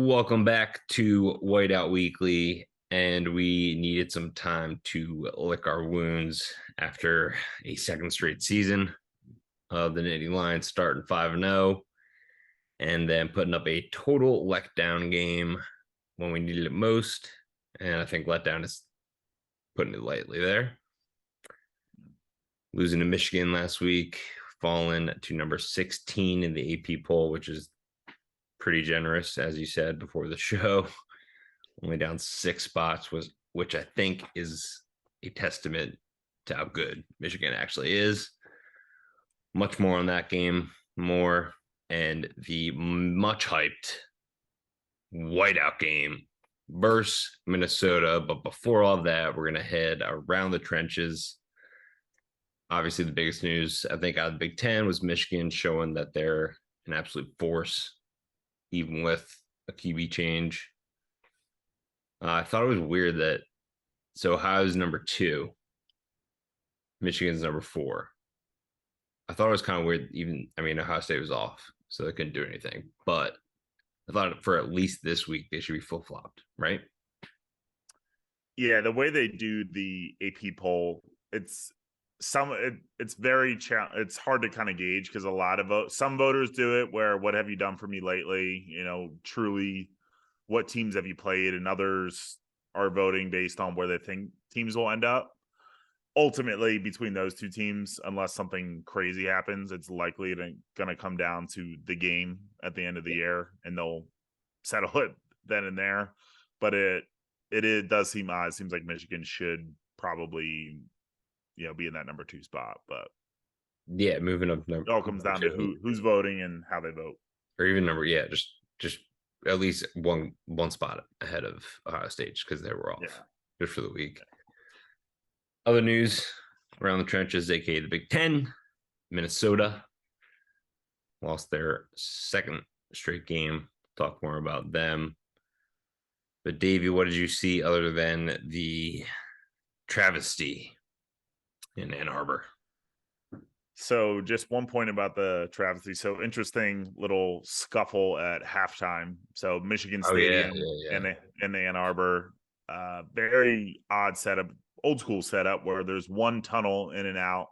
Welcome back to Whiteout Weekly, and we needed some time to lick our wounds after a second straight season of the Nittany Lions starting 5-0 and then putting up a total letdown game when we needed it most. And I think letdown is putting it lightly there. Losing to Michigan last week, falling to number 16 in the AP poll, which is pretty generous, as you said before the show. Only down 6 spots, which I think is a testament to how good Michigan actually is. Much more on that game, and the much hyped whiteout game versus Minnesota. But before all that, we're gonna head around the trenches. Obviously, the biggest news I think out of the Big Ten was Michigan showing that they're an absolute force, even with a QB change. I thought it was weird that Ohio's number 2, Michigan's number 4. I thought it was kind of weird. Ohio State was off, so they couldn't do anything. But I thought for at least this week they should be flip flopped, right? Yeah, the way they do the AP poll, it's very it's hard to kind of gauge because some voters do it where what have you done for me lately? Truly, what teams have you played? And others are voting based on where they think teams will end up. Ultimately, between those two teams, unless something crazy happens, it's likely going to come down to the game at the end of the year, and they'll settle it then and there. But it does seem odd. It seems like Michigan should probably, be in that number 2 spot. But yeah, moving up. It all comes down to who's voting and how they vote, or even just at least one spot ahead of Ohio State because they were off just for the week. Other news around the trenches, aka the Big Ten, Minnesota lost their second straight game. Talk more about them. But Davey, what did you see other than the travesty in Ann Arbor? So just one point about the travesty. So interesting little scuffle at halftime. So Michigan Stadium in Ann Arbor, very odd setup, old school setup where there's one tunnel in and out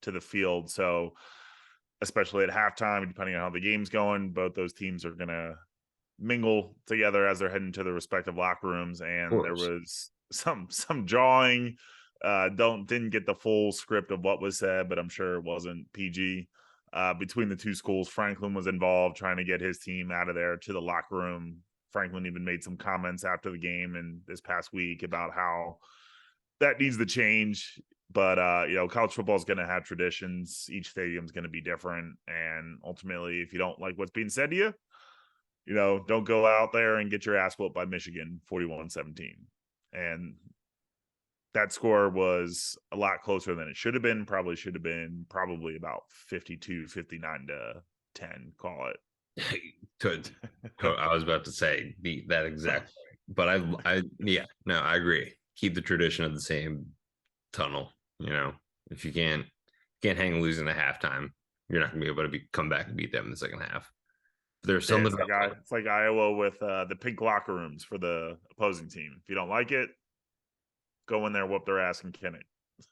to the field. So especially at halftime, depending on how the game's going, both those teams are going to mingle together as they're heading to their respective locker rooms. And there was some jawing. Didn't get the full script of what was said, but I'm sure it wasn't PG. Between the two schools, Franklin was involved trying to get his team out of there to the locker room. Franklin even made some comments after the game and this past week about how that needs to change. But college football is going to have traditions. Each stadium is going to be different, and ultimately, if you don't like what's being said to you, don't go out there and get your ass whooped by Michigan 41-17. And that score was a lot closer than it should have been. Probably about 52-59-10, call it. I was about to say that exact point. But I agree. Keep the tradition of the same tunnel. If you can't hang losing at halftime, you're not going to be able to come back and beat them in the second half. There's something it's like Iowa with the pink locker rooms for the opposing team. If you don't like it, go in there, whoop their ass, and kin it.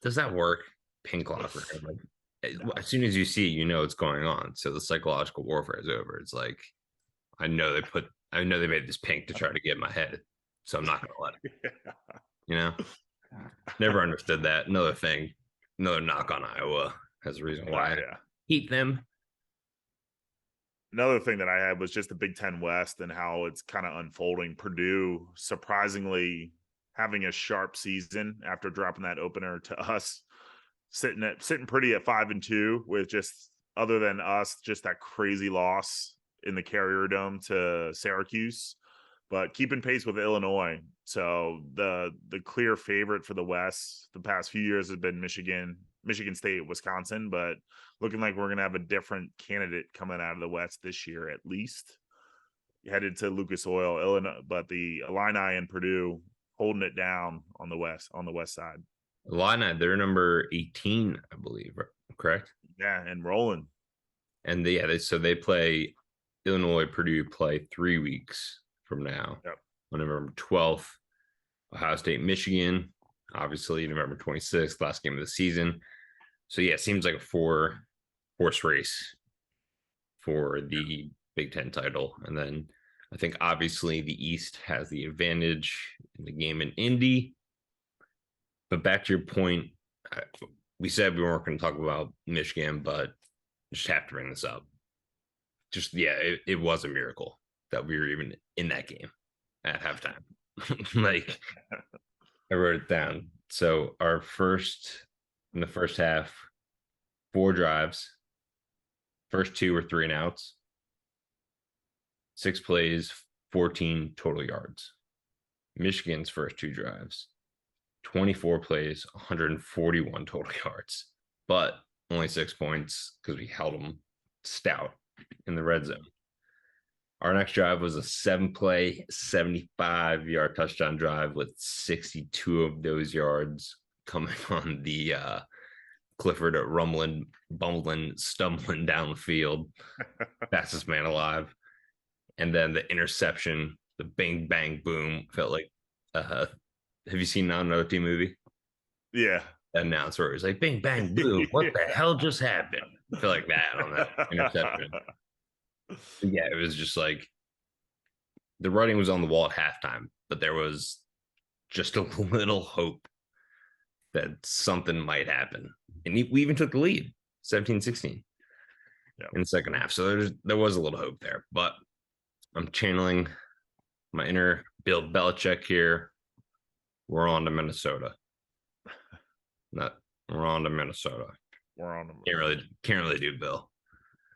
Does that work? Pink locker room. As soon as you see it, it's going on. So the psychological warfare is over. It's like I know they made this pink to try to get in my head, so I'm not going to let it. Never understood that. Another knock on Iowa as a reason why I hate them. Another thing that I had was just the Big Ten West and how it's kind of unfolding. Purdue surprisingly having a sharp season after dropping that opener to us, sitting pretty at 5-2 with just, other than us, just that crazy loss in the Carrier Dome to Syracuse, but keeping pace with Illinois. So the clear favorite for the West the past few years has been Michigan State, Wisconsin, but looking like we're going to have a different candidate coming out of the West this year, at least headed to Lucas Oil, Illinois, but the Illini and Purdue holding it down on the west side. Illini, they're number 18, I believe, correct? Yeah, and rolling. And they play Illinois, Purdue play 3 weeks from now. Yep. On November 12th, Ohio State, Michigan, obviously November 26th, last game of the season. So yeah, it seems like a four-horse race for the Big Ten title. And then I think obviously the East has the advantage in the game in Indy. But back to your point, we said we weren't going to talk about Michigan, but just have to bring this up. Just, yeah, it was a miracle that we were even in that game at halftime. Like, I wrote it down. So in the first half, 4 drives. First 2 were 3 and outs. 6 plays, 14 total yards. Michigan's first 2 drives, 24 plays, 141 total yards, but only 6 points because we held them stout in the red zone. Our next drive was a 7-play, 75-yard touchdown drive with 62 of those yards coming on the Clifford rumbling, bumbling, stumbling down the field, fastest man alive. And then the interception, the bang, bang, boom, felt like, have you seen Not Another Team movie? Yeah. That announcer was like, bang, bang, boom. What the hell just happened? I feel like that on that interception. Yeah, it was just like the writing was on the wall at halftime, but there was just a little hope that something might happen. And we even took the lead, 17-16 in the second half. So there was a little hope there. But I'm channeling my inner Bill Belichick here. We're on to Minnesota. We're on to Minnesota. We're on to Minnesota. Can't really do Bill.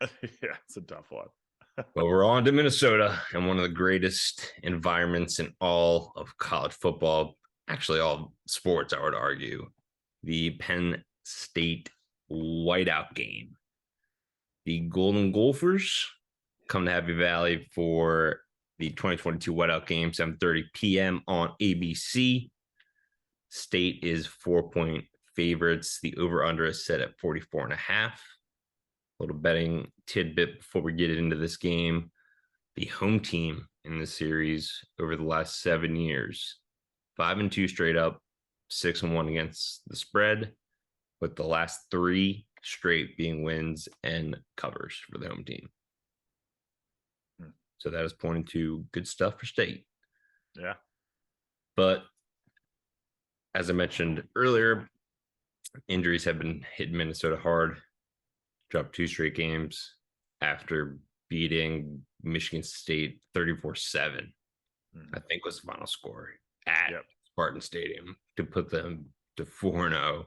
Yeah, it's a tough one. But we're on to Minnesota and one of the greatest environments in all of college football, actually all sports, I would argue, the Penn State whiteout game. The Golden Gophers come to Happy Valley for the 2022 whiteout game, 7:30 p.m. on ABC. State is 4-point favorites. The over-under is set at 44.5. A little betting tidbit before we get into this game. The home team in the series over the last 7 years, 5-2 straight up, 6-1 against the spread, with the last 3 straight being wins and covers for the home team. So that is pointing to good stuff for State. Yeah. But as I mentioned earlier, injuries have been hitting Minnesota hard. Dropped 2 straight games after beating Michigan State 34-7, I think was the final score at Spartan Stadium to put them to 4-0.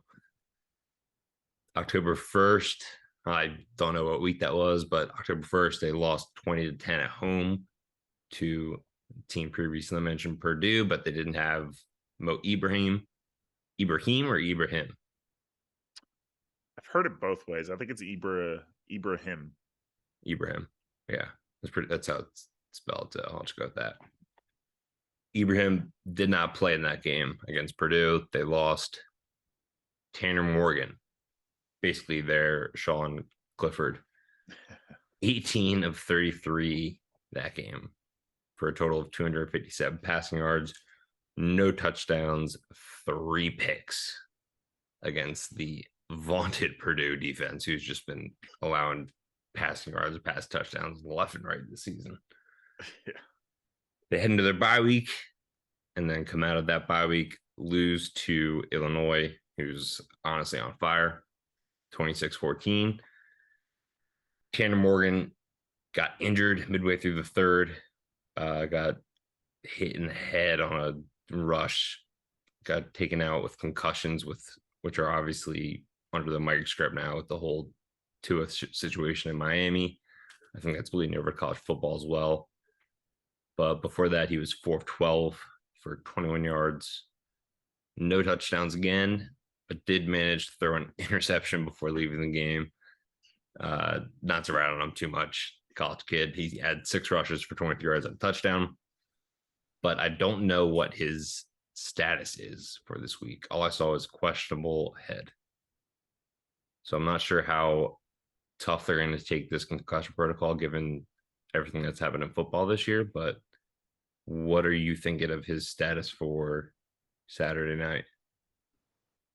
October 1st, I don't know what week that was, but October 1st, they lost 20-10 at home to the team previously mentioned, Purdue, but they didn't have Ibrahim. Ibrahim? I've heard it both ways. I think it's Ibrahim. Ibrahim. Yeah. That's how it's spelled. So I'll just go with that. Ibrahim did not play in that game against Purdue. They lost. Tanner Morgan, basically their Sean Clifford, 18 of 33 that game for a total of 257 passing yards, no touchdowns, 3 picks against the vaunted Purdue defense, who's just been allowing passing yards, pass touchdowns left and right this season. Yeah. They head into their bye week and then come out of that bye week, lose to Illinois, who's honestly on fire, 26-14. Tanner Morgan got injured midway through the third, got hit in the head on a rush, got taken out with concussions, which are obviously under the microscope now with the whole Tua situation in Miami. I think that's bleeding over to college football as well. But before that, he was 4 of 12 for 21 yards. No touchdowns again, but did manage to throw an interception before leaving the game. Not to rat on him too much. College kid. He had 6 rushes for 23 yards and a touchdown. But I don't know what his status is for this week. All I saw was questionable head. So I'm not sure how tough they're going to take this concussion protocol given everything that's happened in football this year, but What are you thinking of his status for Saturday night?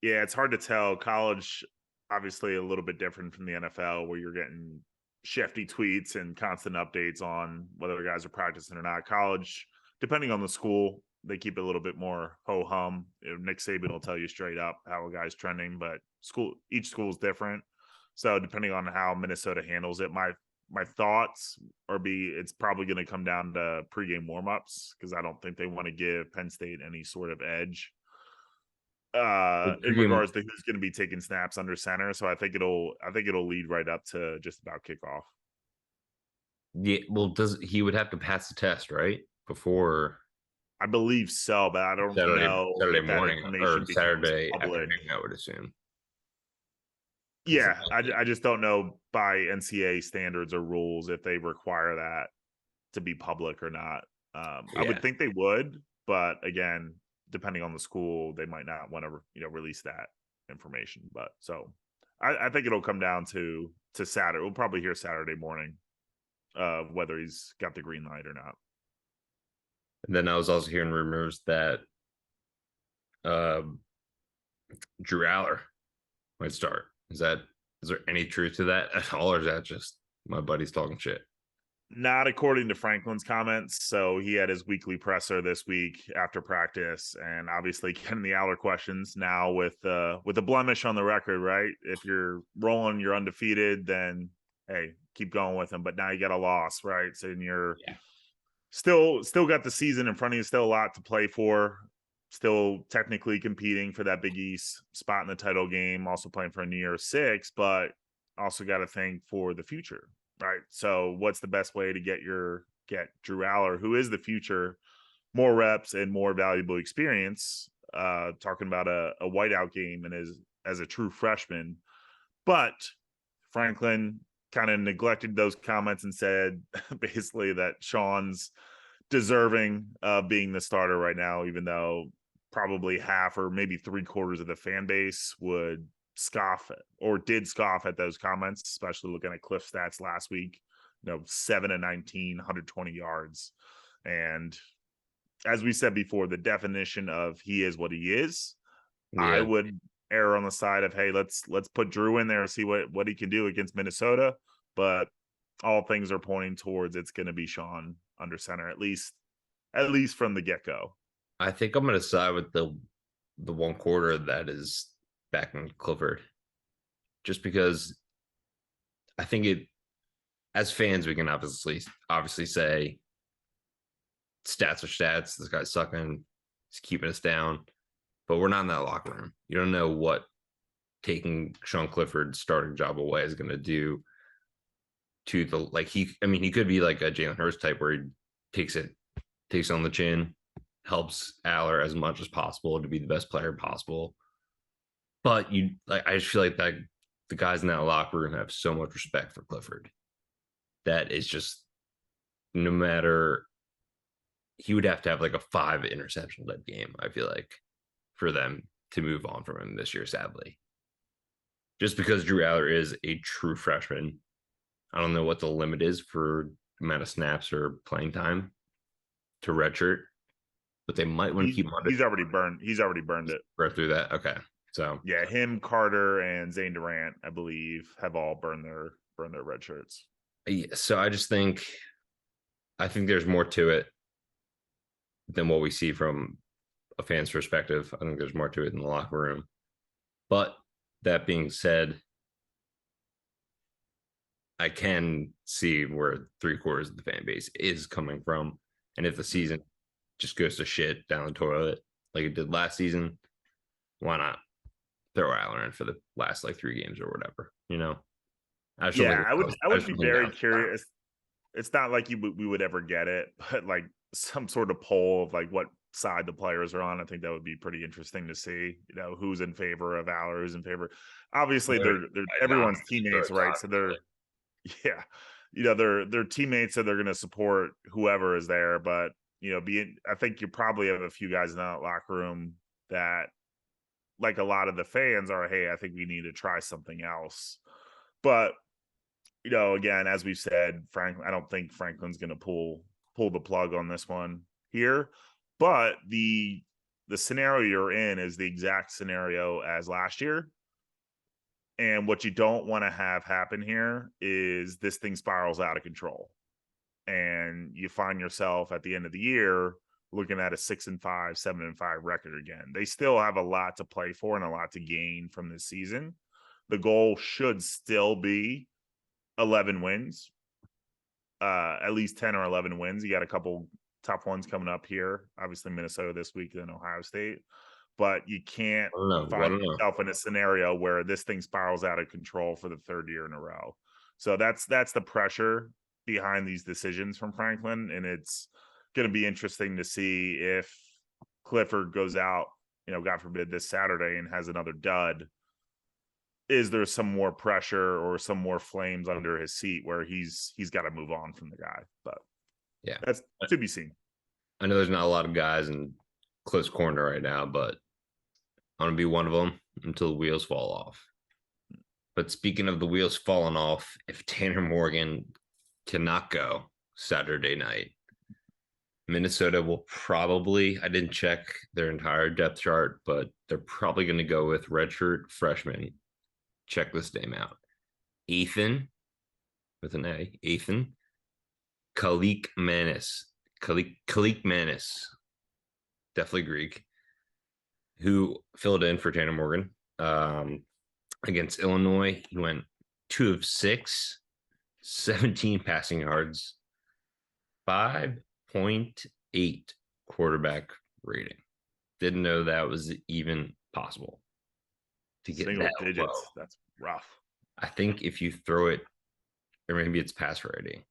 Yeah, it's hard to tell. College, obviously, a little bit different from the NFL, where you're getting shifty tweets and constant updates on whether guys are practicing or not. College, depending on the school, they keep it a little bit more ho hum. Nick Saban will tell you straight up how a guy's trending, but each school is different. So depending on how Minnesota handles it, my thoughts it's probably going to come down to pregame warmups, because I don't think they want to give Penn State any sort of edge in regards to who's going to be taking snaps under center. So I think it'll lead right up to just about kickoff. Yeah, well, he would have to pass the test, right? Before I believe so, but I don't know Saturday if that morning or information Saturday public. afternoon, I would assume. Yeah, I just don't know by NCAA standards or rules if they require that to be public or not. I would think they would, but again, depending on the school, they might not want to release that information. But so I think it'll come down to Saturday. We'll probably hear Saturday morning whether he's got the green light or not. And then I was also hearing rumors that Drew Allar might start. Is there any truth to that at all, or is that just my buddies talking shit? Not according to Franklin's comments. So he had his weekly presser this week after practice, and obviously getting the Allar questions now with a blemish on the record, right? If you're rolling, you're undefeated, then hey, keep going with him. But now you got a loss, right? So you're still got the season in front of you, still a lot to play for. Still technically competing for that Big East spot in the title game, also playing for a New Year's Six, but also got to think for the future, right? So what's the best way to get Drew Allar, who is the future, more reps and more valuable experience, talking about a whiteout game and as a true freshman. But Franklin kind of neglected those comments and said basically that Sean's deserving of being the starter right now, even though probably half or maybe 3/4 of the fan base would did scoff at those comments, especially looking at Cliff stats last week, 7 and 19, 120 yards. And as we said before, the definition of he is what he is. Yeah. I would err on the side of, hey, let's put Drew in there and see what he can do against Minnesota. But all things are pointing towards it's going to be Sean under center, at least from the get-go. I think I'm going to side with the one quarter that is back in Clifford, just because I think as fans, we can obviously say stats are stats. This guy's sucking. He's keeping us down, but we're not in that locker room. You don't know what taking Sean Clifford's starting job away is going to do to he could be like a Jalen Hurts type where he takes it on the chin, helps Allar as much as possible to be the best player possible. But I just feel like that the guys in that locker room have so much respect for Clifford that is just, no matter, he would have to have like a 5 interception led game, I feel like, for them to move on from him this year, sadly. Just because Drew Allar is a true freshman. I don't know what the limit is for amount of snaps or playing time to redshirt, but they might want to keep him under. He's already burned it. Right through that. Okay. So yeah, him, Carter, and Zane Durant, I believe, have all burned their red shirts. Yeah, so I think there's more to it than what we see from a fan's perspective. I think there's more to it in the locker room. But that being said, I can see where 3/4 of the fan base is coming from. And if the season just goes to shit down the toilet like it did last season, why not throw Allar in for the last 3 games or whatever, I would be very curious. It's not like we would ever get it, but like some sort of poll of like what side the players are on. I think that would be pretty interesting to see, who's in favor of Allar, who's in favor. Obviously they're everyone's teammates, right? So they're teammates, so they're going to support whoever is there. But I think you probably have a few guys in that locker room that, like a lot of the fans are, hey, I think we need to try something else. But again, as we've said, I don't think Franklin's going to pull the plug on this one. here, but the scenario you're in is the exact scenario as last year. And what you don't want to have happen here is this thing spirals out of control. And you find yourself at the end of the year looking at a 6-5, 7-5 record again. They still have a lot to play for and a lot to gain from this season. The goal should still be 11 wins, at least 10 or 11 wins. You got a couple tough ones coming up here. Obviously, Minnesota this week, then Ohio State. But you can't find yourself in a scenario where this thing spirals out of control for the third year in a row. So that's the pressure behind these decisions from Franklin, and it's going to be interesting to see if Clifford goes out, God forbid, this Saturday and has another dud. Is there some more pressure or some more flames under his seat where he's got to move on from the guy? But yeah, that's to be seen. I know there's not a lot of guys in close corner right now, but I'm going to be one of them until the wheels fall off. But speaking of the wheels falling off, if Tanner Morgan cannot go Saturday night, Minnesota will probably, I didn't check their entire depth chart, but they're probably going to go with redshirt freshman. Check this name out. Ethan, with an A, Ethan Kalikmanis. Kalikmanis. Definitely Greek. Who filled in for Tanner Morgan against Illinois. He went 2 of 6, 17 passing yards, 5.8 quarterback rating. Didn't know that was even possible to get single that digits. low. That's rough. I think if you throw it, or maybe it's passer rating.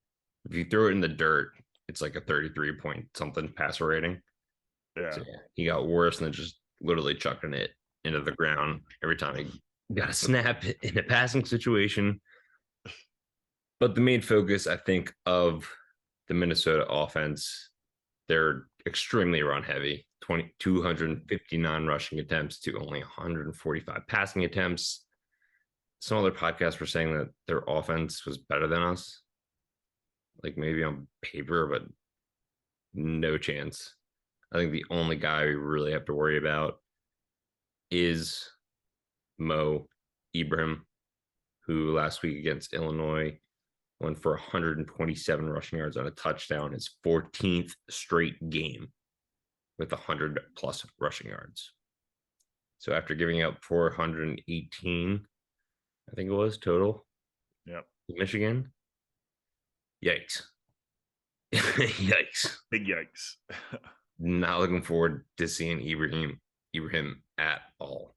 If you throw it in the dirt, it's like a 33 point something passer rating. Yeah. So, he got worse than just literally chucking it into the ground every time he got a snap in a passing situation. But the main focus, I think, of the Minnesota offense, they're extremely run heavy. 259 rushing attempts to only 145 passing attempts. Some other podcasts were saying that their offense was better than us. Like maybe on paper, but no chance. I think the only guy we really have to worry about is Ibrahim, who last week against Illinois went for 127 rushing yards on a touchdown, his 14th straight game with 100 plus rushing yards. So after giving up 418, I think it was total. Yep. Michigan. Yikes. Yikes. Big yikes. Not looking forward to seeing Ibrahim at all.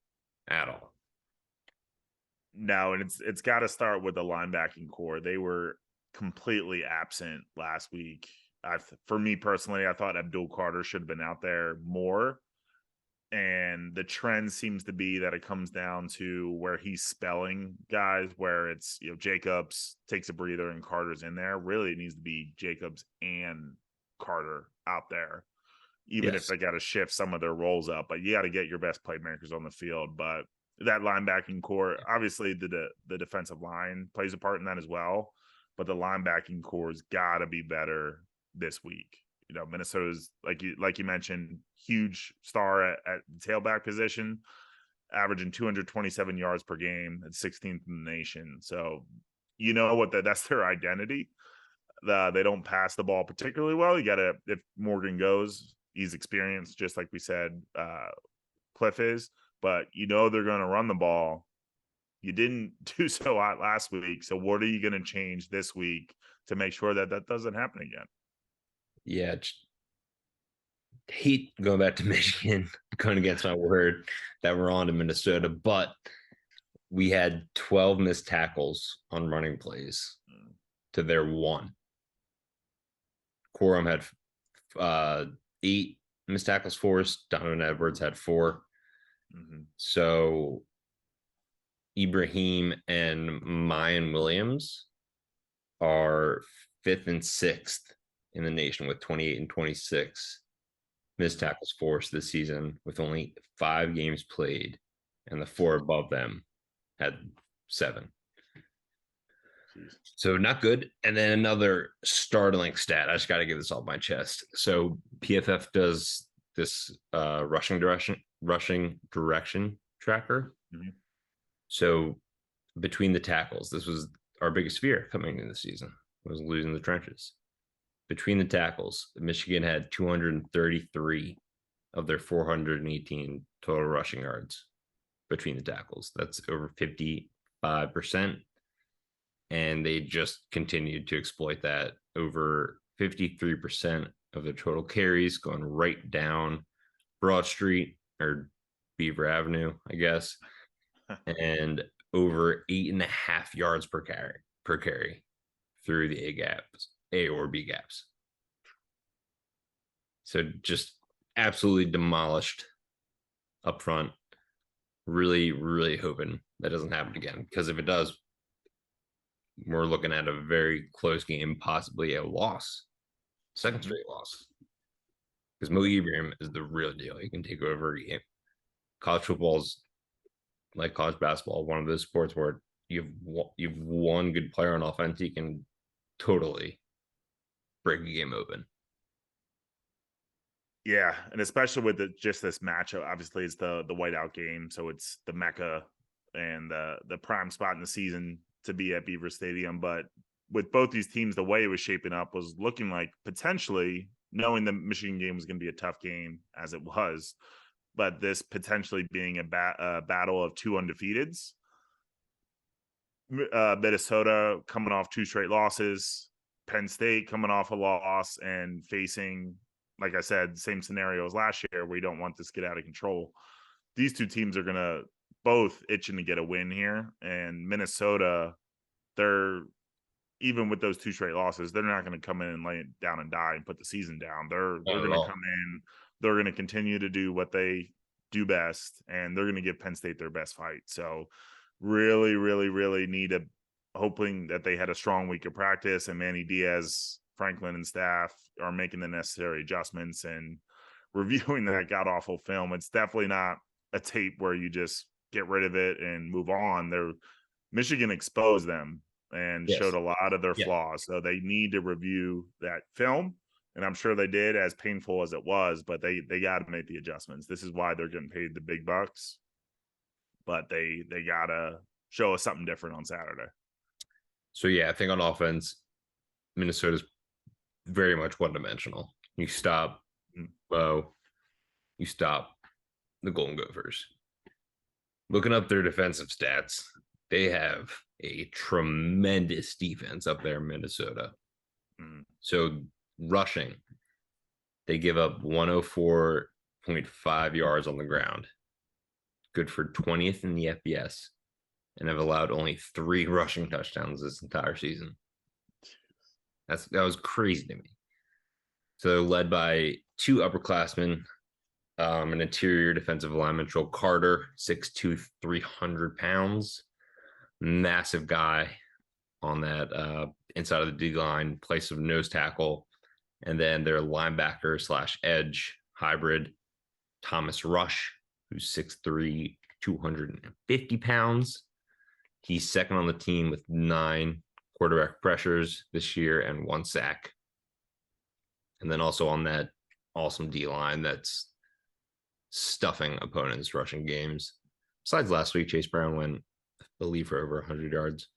No, and it's got to start with the linebacking core. They were completely absent last week. For me personally, I thought Abdul Carter should have been out there more. And the trend seems to be that it comes down to where he's spelling guys, where it's, Jacobs takes a breather and Carter's in there. Really, it needs to be Jacobs and Carter out there, even if they got to shift some of their roles up. But you got to get your best playmakers on the field. But that linebacking core, obviously the defensive line plays a part in that as well. But the linebacking core's got to be better this week. Minnesota's, like you mentioned, huge star at the tailback position, averaging 227 yards per game at 16th in the nation. So that's their identity. They don't pass the ball particularly well. You got to, if Morgan goes, he's experienced, just like we said, Cliff is, but they're going to run the ball. You didn't do so hot last week. So what are you going to change this week to make sure that doesn't happen again? Yeah, hate going back to Michigan, going against my word that we're on to Minnesota, but we had 12 missed tackles on running plays to their 1. Corum had 8 missed tackles forced. Donovan Edwards had 4. Mm-hmm. So Ibrahim and Mayan Williams are 5th and 6th in the nation with 28 and 26 missed tackles forced this season, with only 5 games played, and the 4 above them had 7. Jeez. So not good. And then another startling stat. I just got to get this off my chest. So PFF does this rushing direction tracker. Mm-hmm. So between the tackles, this was our biggest fear coming into the season, was losing the trenches. Between the tackles, Michigan had 233 of their 418 total rushing yards between the tackles. That's over 55%. And they just continued to exploit that. Over 53% of their total carries going right down Broad Street or Beaver Avenue, I guess, and over 8.5 yards per carry through the A or B gaps. So just absolutely demolished up front. Really, really hoping that doesn't happen again, because if it does, we're looking at a very close game, possibly a loss, second straight loss. Because Mo Ibrahim is the real deal. He can take over a game. College football's like college basketball, one of those sports where you've one good player on offense, he can totally break a game open. Yeah, and especially with just this matchup, obviously it's the whiteout game, so it's the mecca and the prime spot in the season to be at Beaver Stadium. But with both these teams, the way it was shaping up was looking like potentially, knowing the Michigan game was going to be a tough game as it was, but this potentially being a battle of two undefeateds. Minnesota coming off 2 straight losses, Penn State coming off a loss and facing, like I said, same scenario as last year where you don't want this to get out of control. These two teams are going to both itching to get a win here. And Minnesota, they're, even with those 2 straight losses, they're not going to come in and lay it down and die and put the season down. They're going to come in, they're going to continue to do what they do best, and they're going to give Penn State their best fight. So really, really, really need hoping that they had a strong week of practice, and Manny Diaz, Franklin, and staff are making the necessary adjustments and reviewing that god awful film. It's definitely not a tape where you just get rid of it and move on. Michigan exposed them and showed a lot of their flaws. So they need to review that film. And I'm sure they did, as painful as it was, but they got to make the adjustments. This is why they're getting paid the big bucks. But they got to show us something different on Saturday. So, yeah, I think on offense, Minnesota's very much one-dimensional. You stop Bo, you stop the Golden Gophers. Looking up their defensive stats, they have a tremendous defense up there in Minnesota. So rushing, they give up 104.5 yards on the ground. Good for 20th in the FBS, and have allowed only 3 rushing touchdowns this entire season. That was crazy to me. So led by 2 upperclassmen, an interior defensive lineman, Joel Carter, 6'2", 300 pounds. Massive guy on that inside of the D line, place of nose tackle. And then their linebacker / edge hybrid, Thomas Rush, who's 6'3", 250 pounds. He's second on the team with 9 quarterback pressures this year and 1 sack. And then also on that awesome D line that's stuffing opponents' rushing games. Besides last week, Chase Brown went, I believe, for over 100 yards.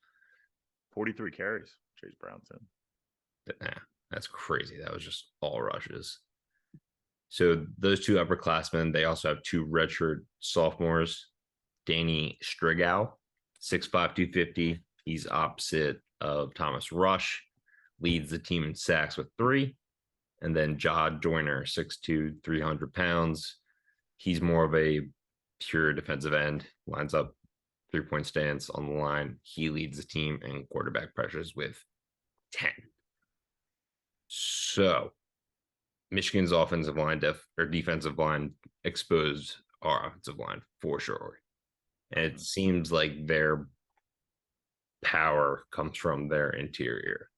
43 carries, Chase Brown said. That's crazy. That was just all rushes. So those 2 upperclassmen, they also have 2 redshirt sophomores. Danny Strigow, 6'5", 250. He's opposite of Thomas Rush, leads the team in sacks with 3. And then Jahad Joyner, 6'2", 300 pounds. He's more of a pure defensive end, lines up 3-point stance on the line. He leads the team in quarterback pressures with 10. So Michigan's offensive line defensive line exposed our offensive line for sure. And it seems like their power comes from their interior.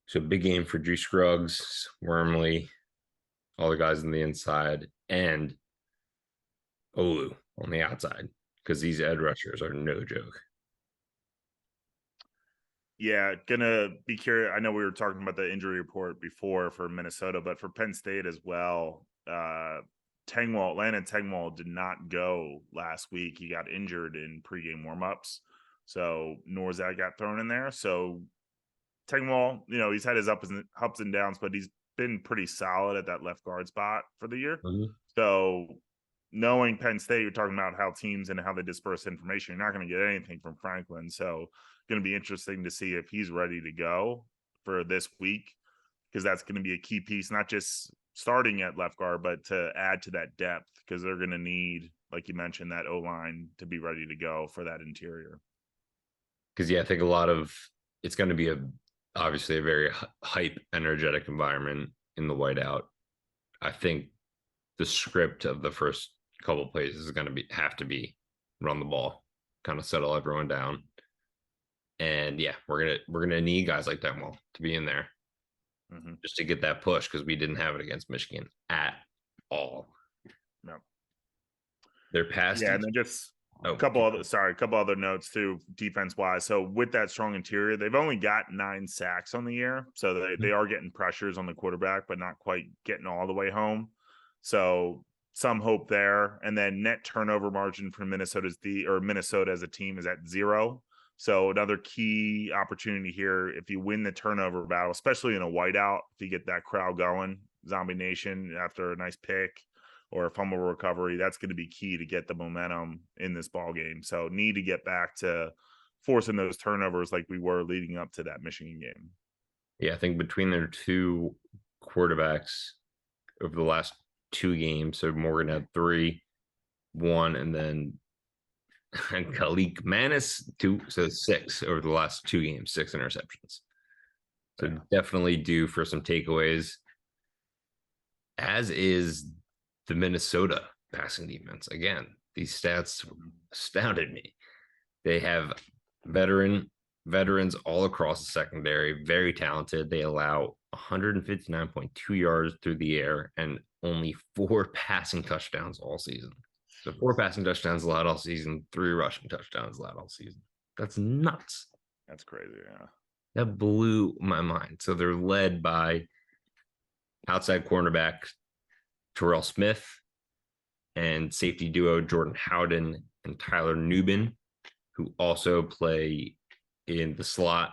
So big game for Drew Scruggs, Wormley, all the guys on the inside, and Olu on the outside, because these edge rushers are no joke. Yeah, gonna be curious. I know we were talking about the injury report before for Minnesota, but for Penn State as well, Landon Tengwall did not go last week. He got injured in pregame warmups, so Norzak got thrown in there. So Tengwall, he's had his ups and downs, but he's been pretty solid at that left guard spot for the year. Mm-hmm. So knowing Penn State, you're talking about how teams and how they disperse information. You're not going to get anything from Franklin. So going to be interesting to see if he's ready to go for this week, because that's going to be a key piece, not just starting at left guard, but to add to that depth, because they're going to need, like you mentioned, that O-line to be ready to go for that interior. Because, I think it's going to be obviously a very hype, energetic environment in the whiteout. I think the script of the first couple plays is going to have to be run the ball, kind of settle everyone down. And we're gonna need guys like Denwell to be in there just to get that push, because we didn't have it against Michigan at all. No, they're past. Yeah, and then just a couple other notes too, defense wise. So with that strong interior, they've only got 9 sacks on the year, so they are getting pressures on the quarterback, but not quite getting all the way home. So some hope there. And then net turnover margin for Minnesota as a team is at 0. So another key opportunity here, if you win the turnover battle, especially in a whiteout, if you get that crowd going, Zombie Nation, after a nice pick or a fumble recovery, that's going to be key to get the momentum in this ball game. So need to get back to forcing those turnovers like we were leading up to that Michigan game. Yeah, I think between their two quarterbacks over the last 2 games, so Morgan had 3, 1, and then Khalik Manis 2, so 6 over the last 2 games, 6 interceptions. So definitely due for some takeaways, as is the Minnesota passing defense. Again, these stats astounded me. They have veterans all across the secondary, very talented. They allow 159.2 yards through the air and only 4 passing touchdowns all season. So 4 passing touchdowns allowed all season, 3 rushing touchdowns allowed all season. That's nuts. That's crazy, yeah. That blew my mind. So they're led by outside cornerback Terrell Smith and safety duo Jordan Howden and Tyler Nubin, who also play in the slot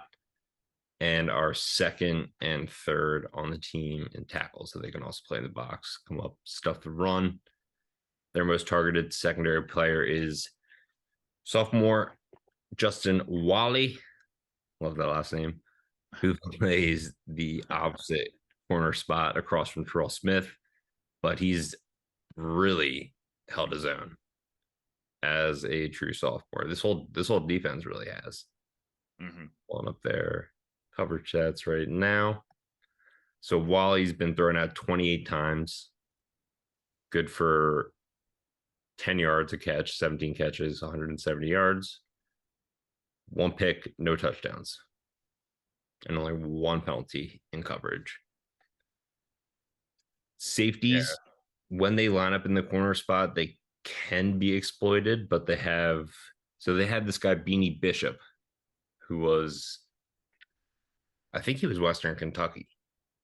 and are second and third on the team in tackles. So they can also play in the box, come up, stuff the run. Their most targeted secondary player is sophomore Justin Wally. Love that last name. Who plays the opposite corner spot across from Terrell Smith, but he's really held his own as a true sophomore. This whole defense really has. Pulling up their coverage stats right now. So Wally's been thrown out 28 times, good for 10 yards a catch, 17 catches, 170 yards, 1 pick, no touchdowns, and only 1 penalty in coverage. Safeties, when they line up in the corner spot, they can be exploited, but they had this guy Beanie Bishop, who was, I think he was Western Kentucky.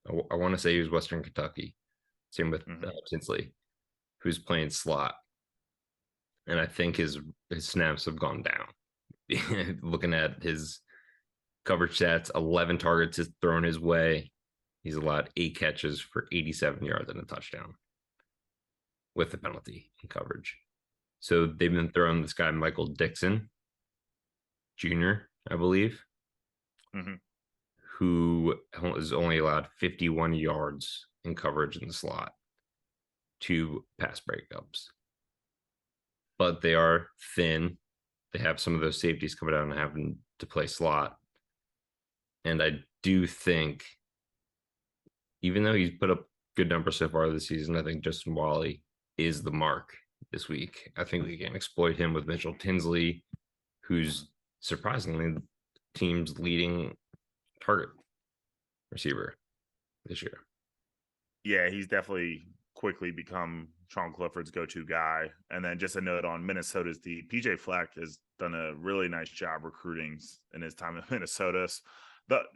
I want to say he was Western Kentucky. Same with Tinsley, who's playing slot. And I think his snaps have gone down. Looking at his coverage stats, 11 targets is thrown his way. He's allowed 8 catches for 87 yards and a touchdown with the penalty in coverage. So they've been throwing this guy, Michael Dixon Jr., I believe, who is only allowed 51 yards in coverage in the slot, 2 pass breakups. But they are thin. They have some of those safeties coming out and having to play slot. And I do think, even though he's put up good numbers so far this season, I think Justin Wally is the mark this week. I think we can exploit him with Mitchell Tinsley, who's surprisingly the team's leading target receiver this year. Yeah, he's definitely quickly become Sean Clifford's go-to guy. And then just a note on Minnesota's D. PJ Fleck has done a really nice job recruiting in his time in Minnesota.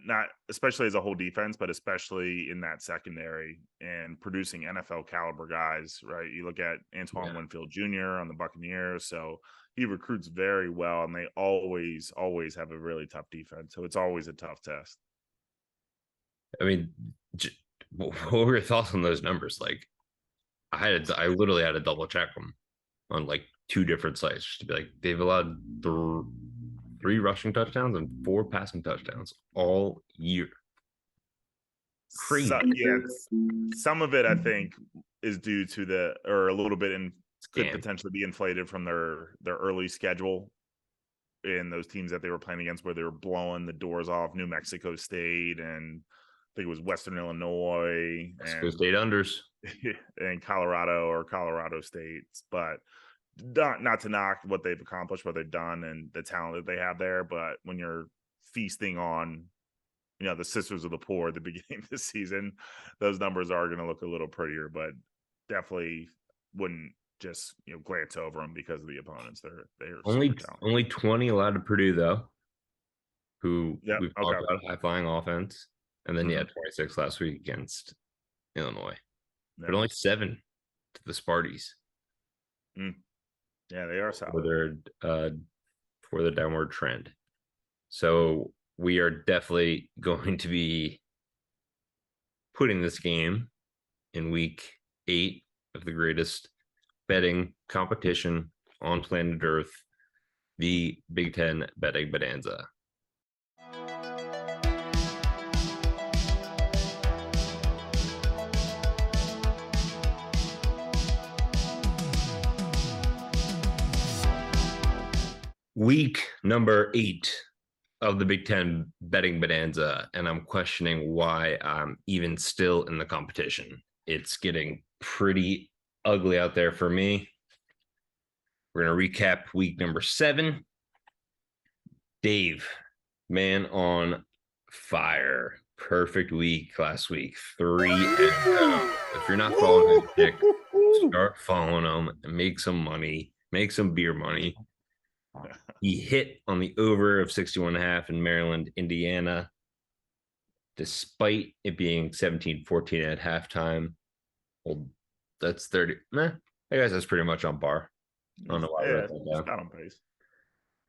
Not especially as a whole defense, but especially in that secondary and producing NFL caliber guys, right? You look at Antoine Winfield Jr. on the Buccaneers. So he recruits very well, and they always have a really tough defense. So it's always a tough test. I mean, what were your thoughts on those numbers? Like, I literally had to double check them on like 2 different sites just to be like, they've allowed 3 rushing touchdowns and 4 passing touchdowns all year. Crazy. Some of it I think is due to or a little bit could potentially be inflated from their early schedule in those teams that they were playing against, where they were blowing the doors off New Mexico State and I think it was Western Illinois, Mexico State unders, and Colorado State. But not to knock what they've accomplished, what they've done, and the talent that they have there. But when you're feasting on, the sisters of the poor at the beginning of the season, those numbers are going to look a little prettier. But definitely wouldn't just glance over them because of the opponents. They're only 20 allowed to Purdue though, who we've talked about high flying offense, and then 26 last week against Illinois, but only 7 to the Sparties. Yeah, they are solid for the downward trend. So we are definitely going to be putting this game in week 8 of the greatest betting competition on planet Earth, the Big Ten Betting Bonanza. Week number 8 of the Big Ten Betting Bonanza, and I'm questioning why I'm even still in the competition. It's getting pretty ugly out there for me. We're going to recap week number 7. Dave, man on fire. Perfect week last week. 3-0. If you're not following Dick, start following him and make some money. Make some beer money. He hit on the over of 61.5 in Maryland, Indiana, despite it being 17-14 at halftime. Well, that's 30. I guess that's pretty much on par. I don't know why it's not on pace.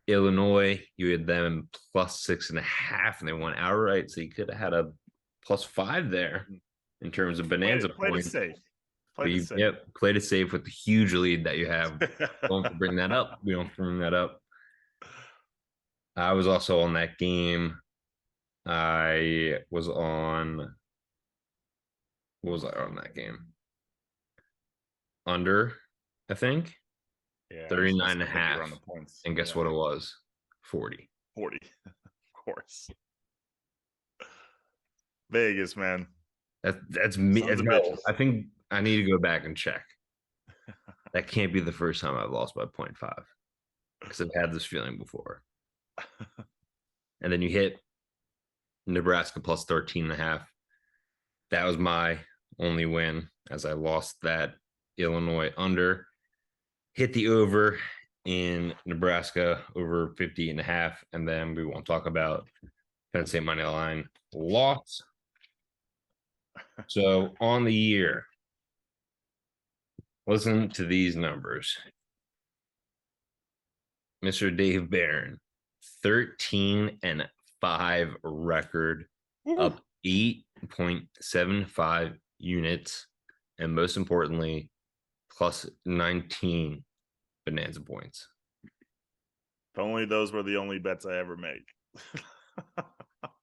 Illinois, you had them plus 6.5, and they won outright. So you could have had a plus 5 there in terms of Bonanza points. Played it safe with the huge lead that you have. Don't bring that up. We don't bring that up. I was also on that game. I was on. What was I on that game? Under, I think. Yeah, 39.5. And guess what it was? 40. 40. Of course. Vegas, man. That's me. I think I need to go back and check. That can't be the first time I've lost by 0.5, because I've had this feeling before. And then you hit Nebraska plus 13.5. That was my only win, as I lost that Illinois under. Hit the over in Nebraska over 50.5, and then we won't talk about Penn State money line loss. So on the year, listen to these numbers. Mr. Dave Barron, 13-5 record, up 8.75 units, and most importantly, plus 19 Bonanza points. If only those were the only bets I ever make.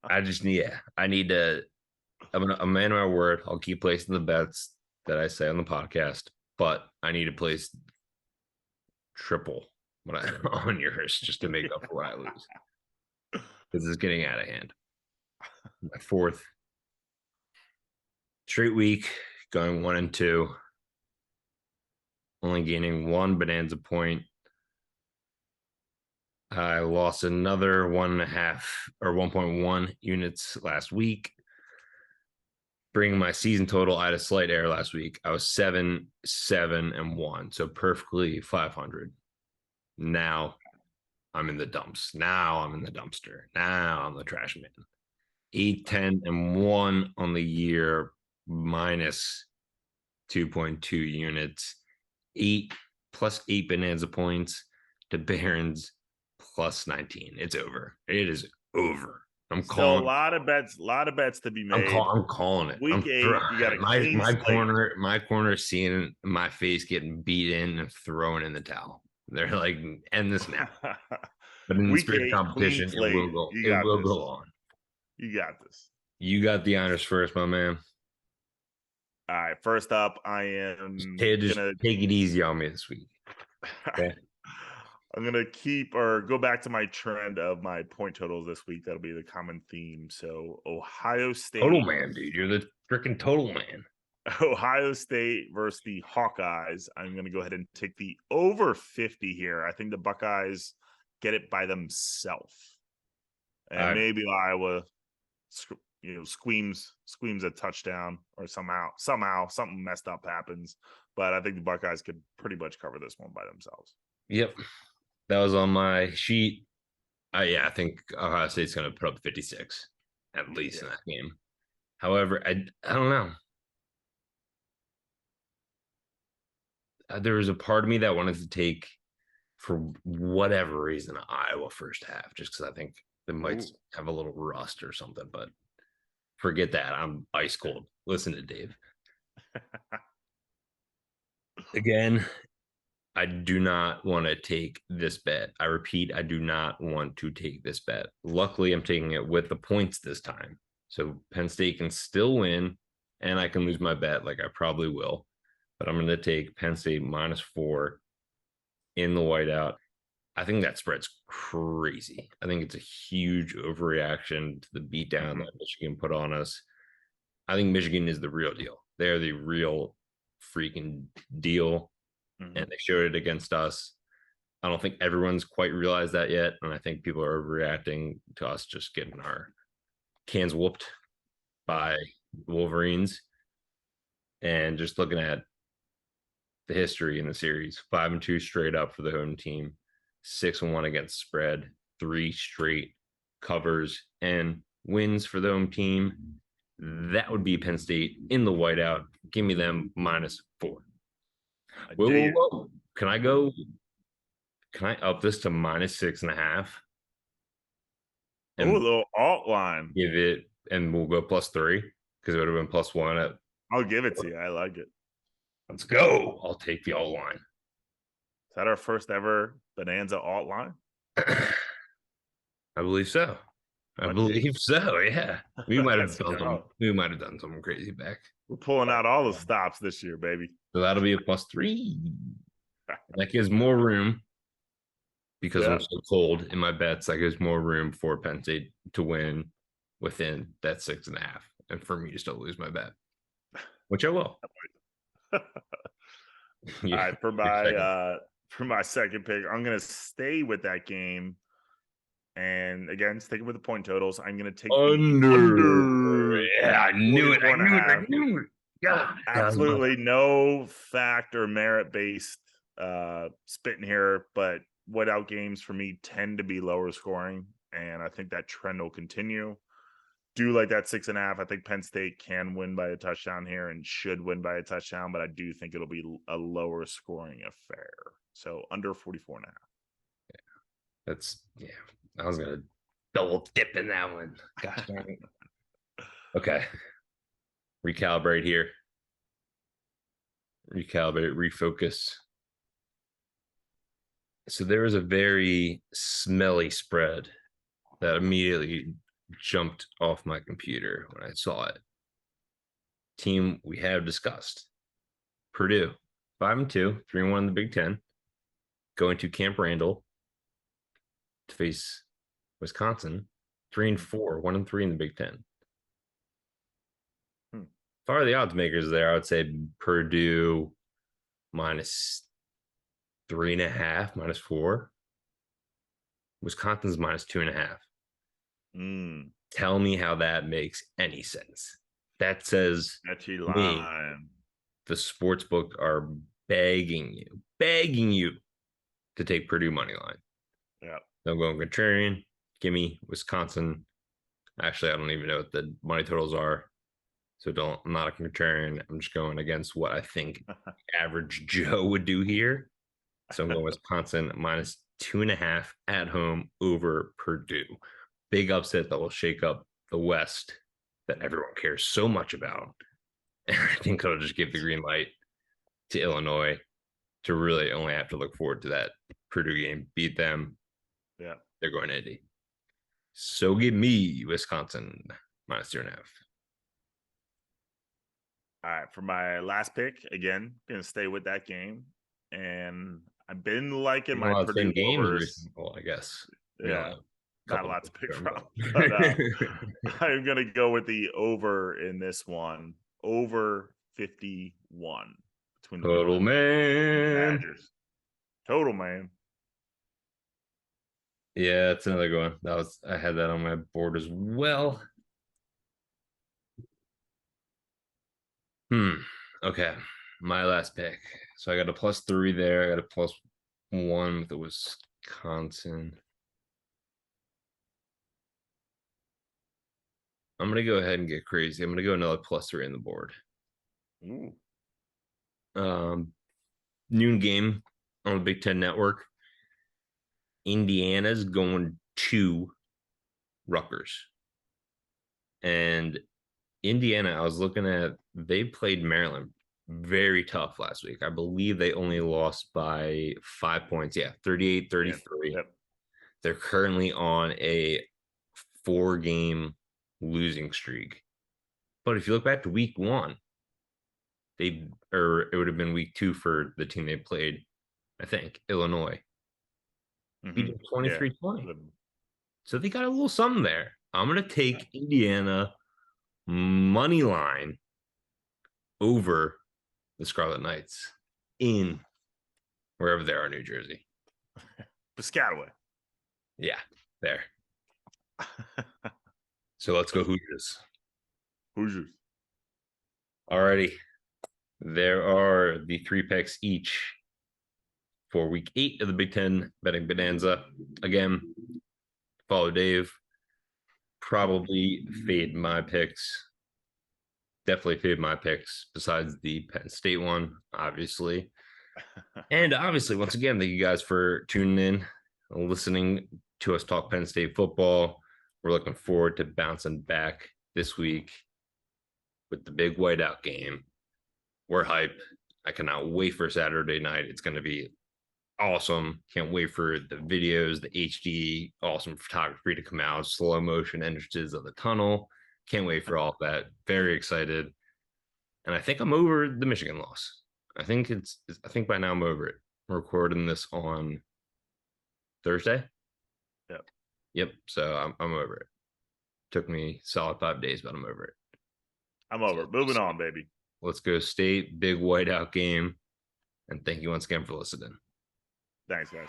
I need to. I'm a man of my word. I'll keep placing the bets that I say on the podcast, but I need to place triple on yours just to make up for what I lose. This is getting out of hand. My 4th straight week, going 1-2, only gaining 1 Bonanza point. I lost another 1.5 or 1.1 units last week. bringing my season total. I had a slight error last week. I was 7-7-1, so perfectly 500. Now I'm in the dumps. Now I'm in the dumpster. Now I'm the trash man. 8-10-1 on the year, minus 2.2 units. 8 Bonanza points to Barons plus 19. It's over. It is over. I'm Still calling. a lot of bets to be made. I'm calling it. Week 8, you got a clean my slate. corner seeing my face getting beat in and thrown in the towel. They're like, end this now. But in the spirit of competition, it will go. It will go on. You got this. You got the honors first, my man. All right. First up, I am just take it easy on me this week. Okay. I'm gonna keep or go back to my trend of my point totals this week. That'll be the common theme. So Ohio State. Total man, dude. You're the freaking total man. Ohio State versus the Hawkeyes. I'm going to go ahead and take the over 50 here. I think the Buckeyes get it by themselves. And maybe Iowa, squeams a touchdown or somehow something messed up happens. But I think the Buckeyes could pretty much cover this one by themselves. Yep. That was on my sheet. I think Ohio State's going to put up 56 at least in that game. However, I don't know. There was a part of me that wanted to take, for whatever reason, Iowa first half, just because I think they might have a little rust or something. But forget that. I'm ice cold. Listen to Dave. Again, I do not want to take this bet. I repeat, I do not want to take this bet. Luckily, I'm taking it with the points this time. So Penn State can still win, and I can lose my bet like I probably will. But I'm going to take Penn State -4 in the whiteout. I think that spread's crazy. I think it's a huge overreaction to the beatdown that Michigan put on us. I think Michigan is the real deal. They're the real freaking deal, and they showed it against us. I don't think everyone's quite realized that yet, and I think people are overreacting to us just getting our cans whooped by Wolverines. And just looking at the history in the series, 5-2 straight up for the home team, 6-1 against spread, 3 straight covers and wins for the home team. That would be Penn State in the whiteout. Give me them -4. Whoa. Can I up this to -6.5? A little alt line. Give it, and we'll go +3 because it would have been +1. I'll give it to you. I like it. Let's go. I'll take the alt line. Is that our first ever Bonanza alt line? I believe so. I believe so. Yeah, we might have done something crazy back. We're pulling out all the stops this year, baby. So that'll be a +3. That gives more room, because I'm so cold in my bets. That gives more room for Penn State to win within that 6.5, and for me to still lose my bet, which I will. All right, for my second pick, I'm going to stay with that game. And again, sticking with the point totals, I'm going to take under. Yeah, I knew it. God, absolutely no fact or merit based spitting here, but whiteout games for me tend to be lower scoring, and I think that trend will continue. Do like that 6.5. I think Penn State can win by a touchdown here and should win by a touchdown, but I do think it'll be a lower scoring affair. So under 44.5. Yeah, I was gonna double dip in that one. Gosh darn it. Okay. Recalibrate here. Refocus. So there was a very smelly spread that immediately jumped off my computer when I saw it. Team we have discussed. Purdue, 5-2, 3-1 in the Big Ten, going to Camp Randall to face Wisconsin, 3-4, 1-3 in the Big Ten. If I were the odds makers there, I would say Purdue -3.5, -4. Wisconsin's -2.5. Tell me how that makes any sense. That says Nittany me, Lions. the sports book are begging you to take Purdue money line. Yeah. Don't go contrarian. Give me Wisconsin. Actually, I don't even know what the money totals are. So I'm not a contrarian. I'm just going against what I think average Joe would do here. So I'm going Wisconsin minus 2.5 at home over Purdue. Big upset that will shake up the West that everyone cares so much about. And I think it'll just give the green light to Illinois to really only have to look forward to that Purdue game, beat them. Yeah. They're going to Indy. So give me Wisconsin minus 2.5. All right, for my last pick, again, gonna stay with that game, and I've been liking my Purdue overs. Well, I guess. Yeah, not a lot to pick from, but I'm gonna go with the over in this one, over 51 between the Total man. Badgers. Total man. Yeah, it's another good one. I had that on my board as well. Okay. My last pick. So I got a +3 there. I got a +1 with the Wisconsin. I'm gonna go ahead and get crazy. I'm gonna go another +3 in the board. Ooh. Noon game on the Big Ten Network. Indiana's going to Rutgers. And Indiana, I was looking at, they played Maryland very tough last week. I believe they only lost by 5 points. Yeah, 38-33. Yep. They're currently on a 4-game losing streak. But if you look back to week 1, it would have been week 2 for the team they played, I think, Illinois. Beat them 23-20. Yeah. So they got a little something there. I'm going to take Indiana money line over the Scarlet Knights in wherever they are in New Jersey. Piscataway. Yeah, there. So let's go Hoosiers. Hoosiers. Alrighty. There are the 3 picks each for week 8 of the Big Ten betting bonanza. Again, follow Dave. Probably fade my picks. Definitely fade my picks besides the Penn State one, obviously. And obviously, once again, thank you guys for tuning in, listening to us talk Penn State football. We're looking forward to bouncing back this week with the big whiteout game. We're hyped. I cannot wait for Saturday night. It's going to be awesome. Can't wait for the videos, the HD, awesome photography to come out, slow motion entrances of the tunnel. Can't wait for all of that. Very excited. And I think I'm over the Michigan loss. I think by now I'm over it. I'm recording this on Thursday. Yep. So I'm over it. Took me solid 5 days, but I'm over it. I'm over. Moving on, baby. Let's go State, big whiteout game. And thank you once again for listening. Thanks, guys.